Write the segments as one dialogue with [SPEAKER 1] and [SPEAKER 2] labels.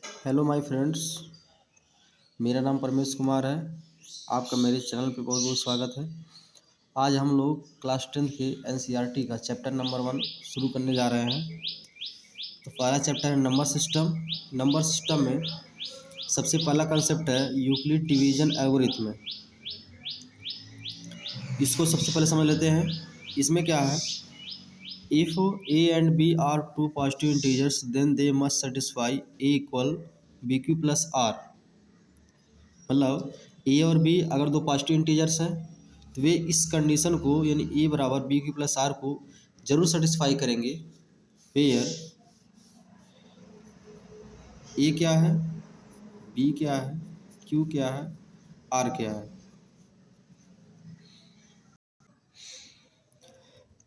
[SPEAKER 1] Hello my friends, मेरा नाम परमेश कुमार है। आपका मेरे चैनल पे बहुत बहुत स्वागत है। आज हम लोग क्लास 10th के एनसीईआरटी का चैप्टर नंबर 1 शुरू करने जा रहे हैं। तो पहला चैप्टर है नंबर सिस्टम। नंबर सिस्टम में सबसे पहला कंसेप्ट है यूक्लिड डिवीजन एल्गोरिथम। इसको सबसे पहले समझ लेते हैं। इसमें क्या है, if A and B are two positive integers then they must satisfy A equal B Q plus R. मतलब ए और बी अगर दो पॉजिटिव इंटीजर्स हैं तो वे इस कंडीशन को यानी ए बराबर बी क्यू प्लस आर को जरूर सेटिस्फाई करेंगे। वेयर ए क्या है, बी क्या है, क्यू क्या है, आर क्या है।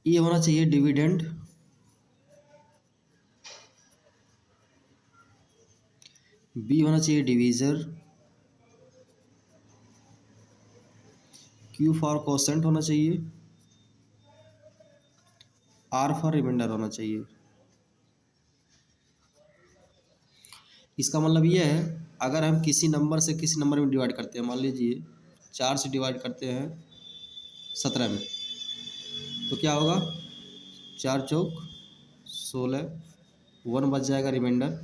[SPEAKER 1] ए होना चाहिए डिविडेंड, बी होना चाहिए डिवीजर, क्यू फॉर कोसेंट होना चाहिए, आर फॉर रिमाइंडर होना चाहिए। इसका मतलब ये है, अगर हम किसी नंबर से किसी नंबर में डिवाइड करते हैं, मान लीजिए 4 से डिवाइड करते हैं 17 में, तो क्या होगा, 4 चौक 16, 1 बच जाएगा रिमाइंडर।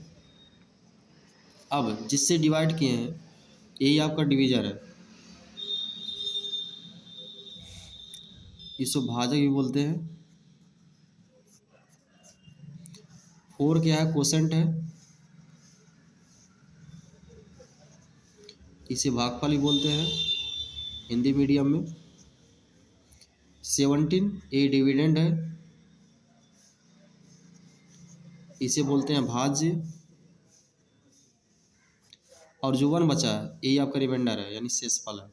[SPEAKER 1] अब जिससे डिवाइड किए हैं यही आपका डिवीजर है, इसको भाजक भी बोलते हैं। 4 क्या है, कोसेंट है, इसे भागफल भी बोलते हैं हिंदी मीडियम में। 17 ए डिविडेंड है, इसे बोलते हैं भाज्य। और जो 1 बचा है यही आपका रिमाइंडर है यानी शेषफल है।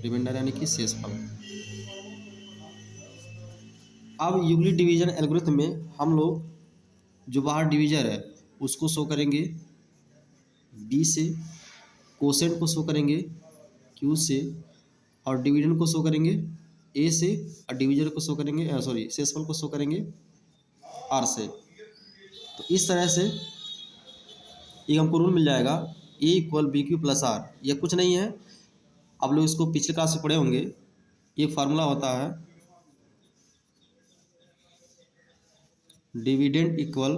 [SPEAKER 1] रिमाइंडर यानी कि शेषफल। अब यूक्लिड डिवीजन एल्गोरिथम में हम लोग जो बाहर डिवीजर है उसको शो करेंगे बी से, कोसेंट को शो करेंगे क्यू से, और डिविडेंड को शो करेंगे ए से, और डिवीजर को शो करेंगे शेषफल को शो करेंगे आर से। तो इस तरह से ये हमको रूल मिल जाएगा a equal B Q plus r. यह कुछ नहीं है, आप लोग इसको पिछले क्लास से पढ़े होंगे। ये फार्मूला होता है dividend equal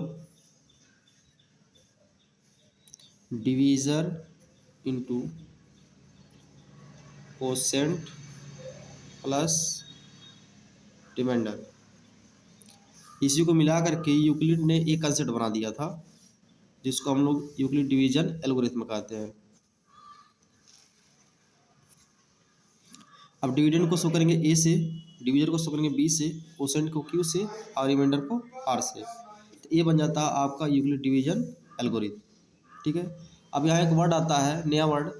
[SPEAKER 1] divisor into quotient plus remainder. इसी को मिला करके यूक्लिड ने एक कंसेप्ट बना दिया था जिसको हम लोग यूक्लिड डिवीजन एल्गोरिथम कहते हैं। अब डिविडेंड को शो करेंगे ए से, डिवीजर को शो करेंगे बी से, कोसेंट को क्यू से, और रिमाइंडर को आर से। तो ये बन जाता है आपका यूक्लिड डिवीजन एल्गोरिथम। ठीक है। अब यहाँ एक वर्ड आता है, नया वर्ड,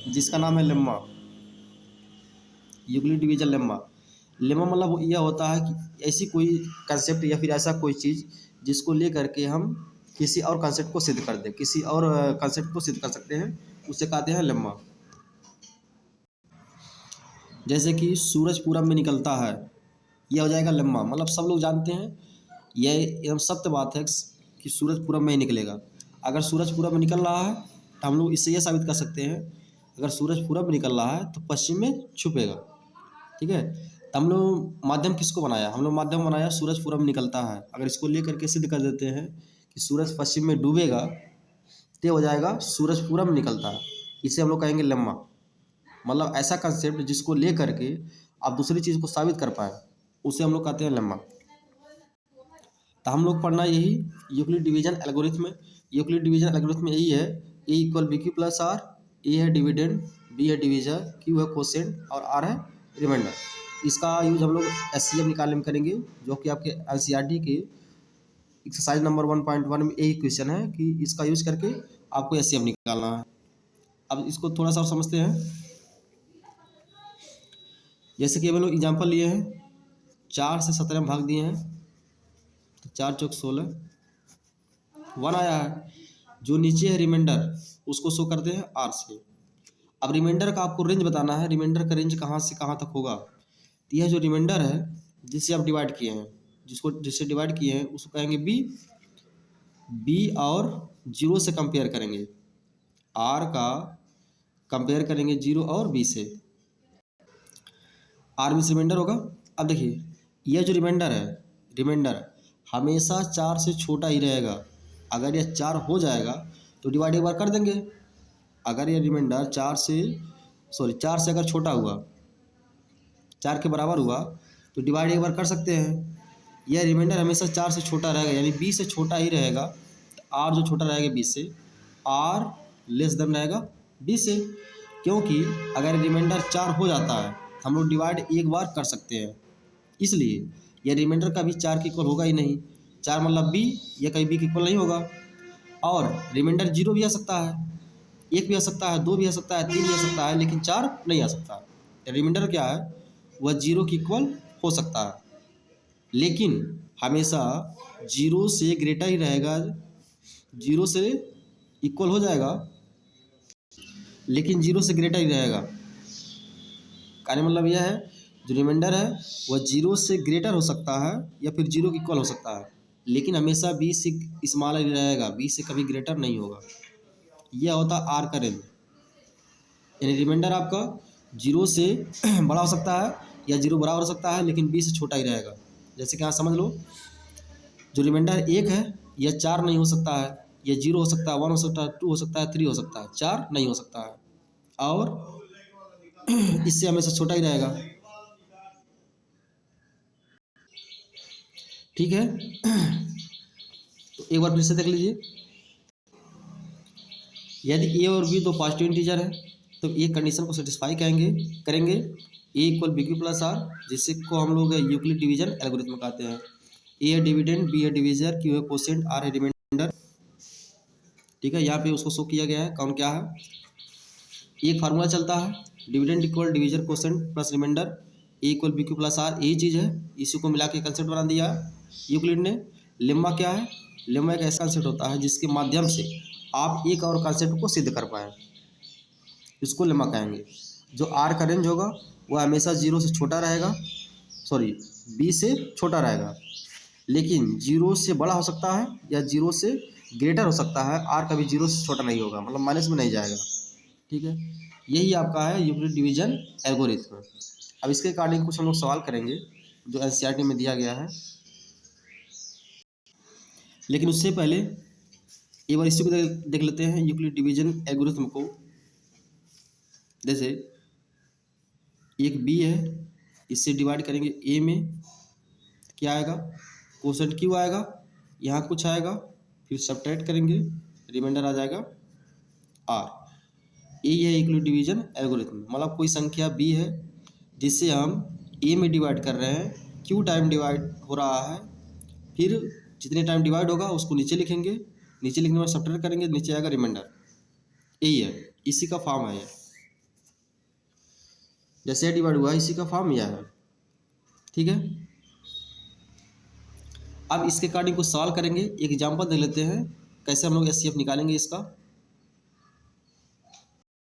[SPEAKER 1] जिसका नाम है lemma. Euclid division lemma. Lemma मतलब यह होता है कि ऐसी कोई कंसेप्ट या फिर ऐसा कोई चीज़ जिसको ले करके हम किसी और कंसेप्ट को सिद्ध कर दें, किसी और कंसेप्ट को सिद्ध कर सकते हैं, उसे कहते हैं लेम्मा। जैसे कि सूरज पूरब में निकलता है, यह हो जाएगा लेम्मा। मतलब सब लोग जानते हैं, यह एकदम सत्य बात है कि सूरज पूरब में ही निकलेगा। अगर सूरज पूरब में निकल रहा है तो हम लोग इससे यह साबित कर सकते हैं, अगर सूरज पूरब में निकल रहा है तो पश्चिम में छुपेगा। ठीक है। तो हम लोग माध्यम किसको बनाया, हम लोग माध्यम बनाया सूरज पूरब में निकलता है। अगर इसको ले करके सिद्ध कर देते हैं कि सूरज पश्चिम में डूबेगा तो हो जाएगा सूरज पूरब में निकलता है। इसे हम लोग कहेंगे लेम्मा। मतलब ऐसा कंसेप्ट जिसको ले करके आप दूसरी चीज़ को साबित कर पाए, उसे हम लोग कहते हैं लेम्मा। तो हम लोग पढ़ना यही यूक्लिड डिवीजन एल्गोरिथम में। यूक्लिड डिवीजन एल्गोरिथम में यही है, A equal B Q plus R. A है डिविडेंड, बी है डिवीजर, क्यू है कोसेंट, और आर है रिमाइंडर। इसका यूज हम लोग एचसीएफ निकालने में करेंगे, जो कि आपके एनसीईआरटी के एक्सरसाइज नंबर 1.1 में यही क्वेश्चन है कि इसका यूज करके आपको एचसीएफ निकालना है। अब इसको थोड़ा सा और समझते हैं। जैसे कि हम लोग एग्जाम्पल लिए हैं, 4 से 17 में भाग दिए हैं तो 4 चौक 16, 1 आया है। जो नीचे है रिमाइंडर उसको शो करते हैं आर से। अब रिमाइंडर का आपको रेंज बताना है, रिमाइंडर का रेंज कहाँ से कहाँ तक होगा। तो यह जो रिमाइंडर है जिससे आप डिवाइड किए हैं, जिससे डिवाइड किए हैं उसको कहेंगे बी। बी और जीरो से कंपेयर करेंगे, आर का कंपेयर करेंगे जीरो और बी से, आर में रिमाइंडर होगा। अब देखिए यह जो रिमाइंडर है, रिमाइंडर हमेशा 4 से छोटा ही रहेगा। अगर यह 4 हो जाएगा तो डिवाइड एक बार कर देंगे। अगर यह रिमाइंडर 4 से अगर छोटा हुआ, 4 के बराबर हुआ तो डिवाइड एक बार कर सकते हैं। यह रिमाइंडर हमेशा 4 से छोटा रहेगा, यानी बी से छोटा ही रहेगा। तो आर जो छोटा रहेगा बी से, आर लेस देन रहेगा बी से, क्योंकि अगर रिमाइंडर 4 हो जाता है हम लोग डिवाइड एक बार कर सकते हैं, इसलिए यह रिमाइंडर का भी 4 के इक्वल होगा ही नहीं। 4 मतलब बी, यह कहीं बी के इक्वल नहीं होगा। और रिमाइंडर 0 भी आ सकता है, 1 भी आ सकता है, 2 भी आ सकता है, 3 भी आ सकता है, लेकिन 4 नहीं आ सकता। रिमाइंडर क्या है, वह 0 के इक्वल हो सकता है, लेकिन हमेशा 0 से ग्रेटर ही रहेगा। 0 से इक्वल हो जाएगा लेकिन 0 से ग्रेटर ही रहेगा। कहने मतलब यह है जो रिमाइंडर है वह 0 से ग्रेटर हो सकता है या फिर 0 के इक्वल हो सकता है, लेकिन हमेशा बी से स्मॉलर ही रहेगा, बी से कभी ग्रेटर नहीं होगा। यह होता है आर का रेंज, यानी रिमाइंडर आपका 0 से बड़ा हो सकता है या 0 बराबर हो सकता है, लेकिन बी से छोटा ही रहेगा। जैसे कि यहाँ समझ लो, जो रिमाइंडर 1 है यह 4 नहीं हो सकता है, यह 0 हो सकता है, 1 हो सकता है, 2 हो सकता है, 3 हो सकता है, 4 नहीं हो सकता है, और इससे हमेशा छोटा ही रहेगा। ठीक है, तो एक बार फिर से देख लीजिए। यदि ए और बी दो पॉजिटिव इंटीजर है तो ये कंडीशन को सेटिस्फाई करेंगे A equal B Q plus R, जिससे को हम लोग यूक्लिड डिवीजन एल्गोरिथम कहते हैं। ए है डिविडेंड, बी है डिविजर, क्यू है कोसेंट, आर है रिमाइंडर। ठीक है, यहाँ पे उसको शो किया गया है, कौन क्या है। एक फार्मूला चलता है, dividend equal divisor quotient plus remainder, A equal B Q plus R, यही चीज़ है, इसी को मिला के कंसेप्ट बना दिया यूक्लिड ने। लेम्मा क्या है, लेम्मा एक ऐसा कंसेप्ट होता है जिसके माध्यम से आप एक और कंसेप्ट को सिद्ध कर पाएँ, इसको लेम्मा कहेंगे। जो आर का रेंज होगा वह हमेशा 0 से छोटा रहेगा, बी से छोटा रहेगा, लेकिन 0 से बड़ा हो सकता है या 0 से ग्रेटर हो सकता है। आर कभी 0 से छोटा नहीं होगा, मतलब माइनस में नहीं जाएगा। ठीक है, यही आपका है यूक्लिड डिवीजन एल्गोरिथम। अब इसके अकॉर्डिंग कुछ हम लोग सवाल करेंगे जो एनसीईआरटी में दिया गया है, लेकिन उससे पहले एक बार इसी को देख लेते हैं यूक्लिड डिवीजन एल्गोरिथम को। जैसे एक बी है, इससे डिवाइड करेंगे ए में, क्या आएगा, कोसेंट क्यू आएगा, यहाँ कुछ आएगा, फिर सब्ट्रैक्ट करेंगे, रिमाइंडर आ जाएगा आर। यही है यूक्लिड डिवीजन एल्गोरिथम। मतलब कोई संख्या बी है जिससे हम ए में डिवाइड कर रहे हैं, क्यू टाइम डिवाइड हो रहा है, फिर जितने टाइम डिवाइड होगा उसको नीचे लिखेंगे, नीचे लिखने में सब्ट्रैक्ट करेंगे, नीचे आएगा रिमाइंडर। यही है, इसी का फॉर्म है ये, जैसे डिवाइड हुआ इसी का फॉर्म यह है। ठीक है, अब इसके अकॉर्डिंग कुछ सवाल करेंगे। एक एग्जांपल दे लेते हैं कैसे हम लोग एचसीएफ निकालेंगे इसका।